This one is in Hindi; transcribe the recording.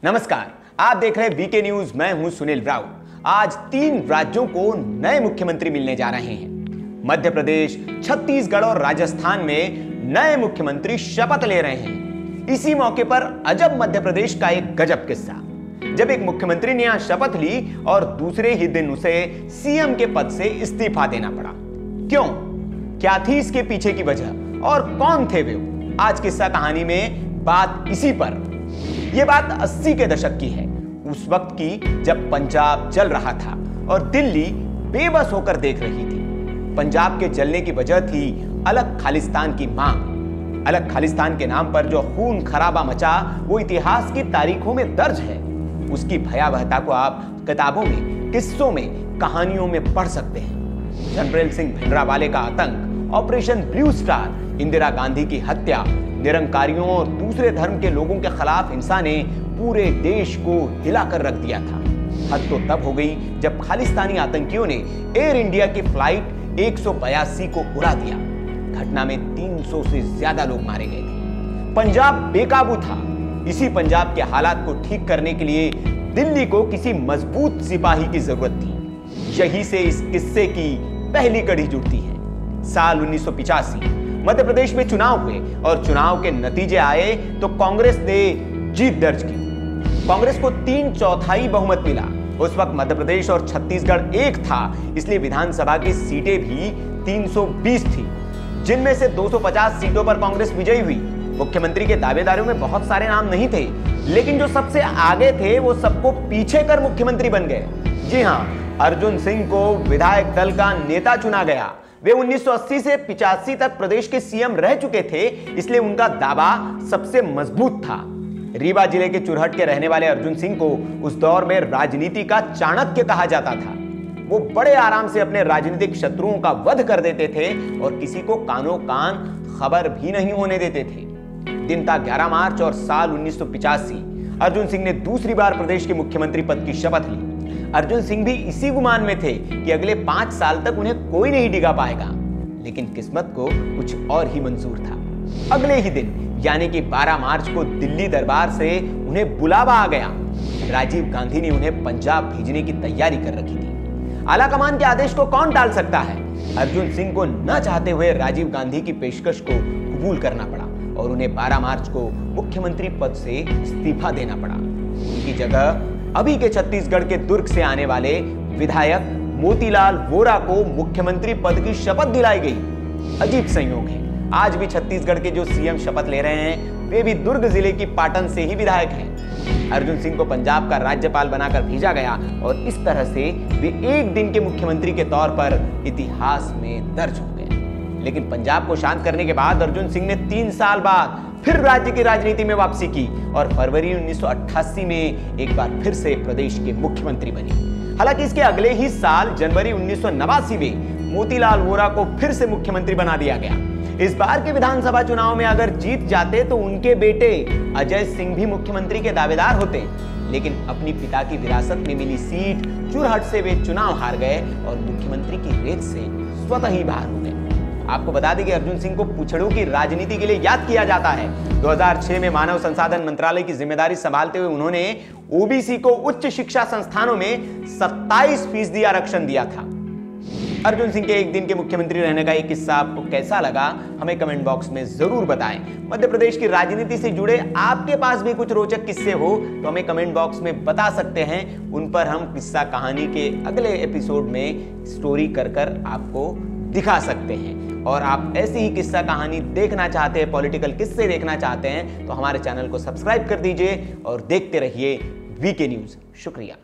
नमस्कार, आप देख रहे हैं वीके न्यूज। मैं हूं सुनील राउत। आज 3 राज्यों को नए मुख्यमंत्री मिलने जा रहे हैं। मध्य प्रदेश, छत्तीसगढ़ और राजस्थान में नए मुख्यमंत्री शपथ ले रहे हैं। इसी मौके पर अजब मध्य प्रदेश का एक गजब किस्सा, जब एक मुख्यमंत्री ने यहां शपथ ली और दूसरे ही दिन उसे सीएम के पद से इस्तीफा देना पड़ा। क्यों, क्या थी इसके पीछे की वजह और कौन थे वे? आज किस्सा कहानी में बात इसी पर। यह बात 80 के दशक की है, उस वक्त की जब पंजाब जल रहा था और दिल्ली बेबस होकर देख रही थी। पंजाब के जलने की वजह थी अलग खालिस्तान की मांग। अलग खालिस्तान के नाम पर जो खून खराबा मचा वो इतिहास की तारीखों में दर्ज है। उसकी भयावहता को आप किताबों में, किस्सों में, कहानियों में पढ़ सकते हैं। जनरल सिंह भिंडरावाले का आतंक, operation blue star, Indira Gandhi की हत्या, निरंकारियों और दूसरे धर्म के लोगों के खिलाफ हिंसा ने पूरे देश को हिलाकर रख दिया था। हद तो तब हो गई जब खालिस्तानी आतंकियों ने एयर इंडिया की फ्लाइट 182 को उड़ा दिया। घटना में 300 से ज्यादा लोग मारे गए थे। पंजाब बेकाबू था। इसी पंजाब के हालात को ठीक करने के लिए दिल्ली को किसी मजबूत सिपाही की जरूरत थी। यही से इस किस्से की पहली कड़ी जुड़ती है। साल 1985 मध्य प्रदेश में चुनाव हुए और चुनाव के नतीजे आए तो कांग्रेस ने जीत दर्ज की। कांग्रेस को 3/4 बहुमत मिला। उस वक्त मध्य प्रदेश और छत्तीसगढ़ एक था, इसलिए विधानसभा की सीटें भी 320 थी, जिनमें से 250 सीटों पर कांग्रेस विजयी हुई। मुख्यमंत्री के दावेदारों में बहुत सारे नाम नहीं थे, लेकिन जो सबसे आगे थे वो सबको पीछे कर मुख्यमंत्री बन गए। जी हां, अर्जुन सिंह को विधायक दल का नेता चुना गया। वे 1980 से 85 तक प्रदेश के सीएम रह चुके थे, इसलिए उनका दावा सबसे मजबूत था। रीवा जिले के चुरहट के रहने वाले अर्जुन सिंह को उस दौर में राजनीति का चाणक्य कहा जाता था। वो बड़े आराम से अपने राजनीतिक शत्रुओं का वध कर देते थे और किसी को कानो कान खबर भी नहीं होने देते थे। दिन था 11 मार्च और साल 1985। अर्जुन सिंह ने दूसरी बार प्रदेश के मुख्यमंत्री पद की शपथ ली। अर्जुन सिंह भी इसी गुमान में थे कि अगले 5 साल तक उन्हें कोई नहीं डिगा पाएगा, लेकिन किस्मत को कुछ और ही मंजूर था। अगले ही दिन यानी कि 12 मार्च को दिल्ली दरबार से उन्हें बुलावा आ गया। राजीव गांधी ने उन्हें पंजाब भेजने की तैयारी कर रखी थी। आलाकमान के आदेश को कौन टाल सकता है? अर्जुन सिंह को न चाहते हुए राजीव गांधी की पेशकश को कबूल करना पड़ा और उन्हें 12 मार्च को मुख्यमंत्री पद से इस्तीफा देना पड़ा। उनकी जगह अभी के छत्तीसगढ़ के दुर्ग से आने वाले विधायक मोतीलाल वोरा को मुख्यमंत्री पद की शपथ दिलाई गई। अजीब संयोग है, आज भी छत्तीसगढ़ के जो सीएम शपथ ले रहे हैं वे भी दुर्ग जिले की पाटन से ही विधायक हैं। अर्जुन सिंह को पंजाब का राज्यपाल बनाकर भेजा गया और इस तरह से वे एक दिन के मुख्यमंत्री के तौर पर इतिहास में दर्ज हो गए। लेकिन पंजाब को शांत करने के बाद अर्जुन सिंह ने 3 साल बाद फिर राज्य की राजनीति में वापसी की और फरवरी 1988 में एक बार फिर से प्रदेश के मुख्यमंत्री बने। हालांकि इसके अगले ही साल जनवरी 1989 में मोतीलाल वोरा को फिर से मुख्यमंत्री बना दिया गया। इस बार के विधानसभा चुनाव में अगर जीत जाते तो उनके बेटे अजय सिंह भी मुख्यमंत्री के दावेदार होते, लेकिन अपनी पिता की विरासत में मिली सीट चुरहट से वे चुनाव हार गए और मुख्यमंत्री की रेस से स्वतः ही बाहर हो गए। आपको बता दें कि अर्जुन सिंह को पुछड़ों की राजनीति के लिए याद किया जाता है। 2006 में मानव संसाधन मंत्रालय की जिम्मेदारी संभालते हुए उन्होंने ओबीसी को उच्च शिक्षा संस्थानों में 27% आरक्षण दिया था। अर्जुन सिंह के एक दिन के मुख्यमंत्री रहने का एक किस्सा आपको कैसा लगा, हमें कमेंट बॉक्स में जरूर बताएं। मध्य प्रदेश की राजनीति से जुड़े आपके पास भी कुछ रोचक किस्से हो तो हमें कमेंट बॉक्स में बता सकते हैं। उन पर हम किस्सा कहानी के अगले एपिसोड में स्टोरी कर आपको दिखा सकते हैं। और आप ऐसी ही किस्सा कहानी देखना चाहते हैं, पॉलिटिकल किस्से देखना चाहते हैं तो हमारे चैनल को सब्सक्राइब कर दीजिए और देखते रहिए वीके न्यूज। शुक्रिया।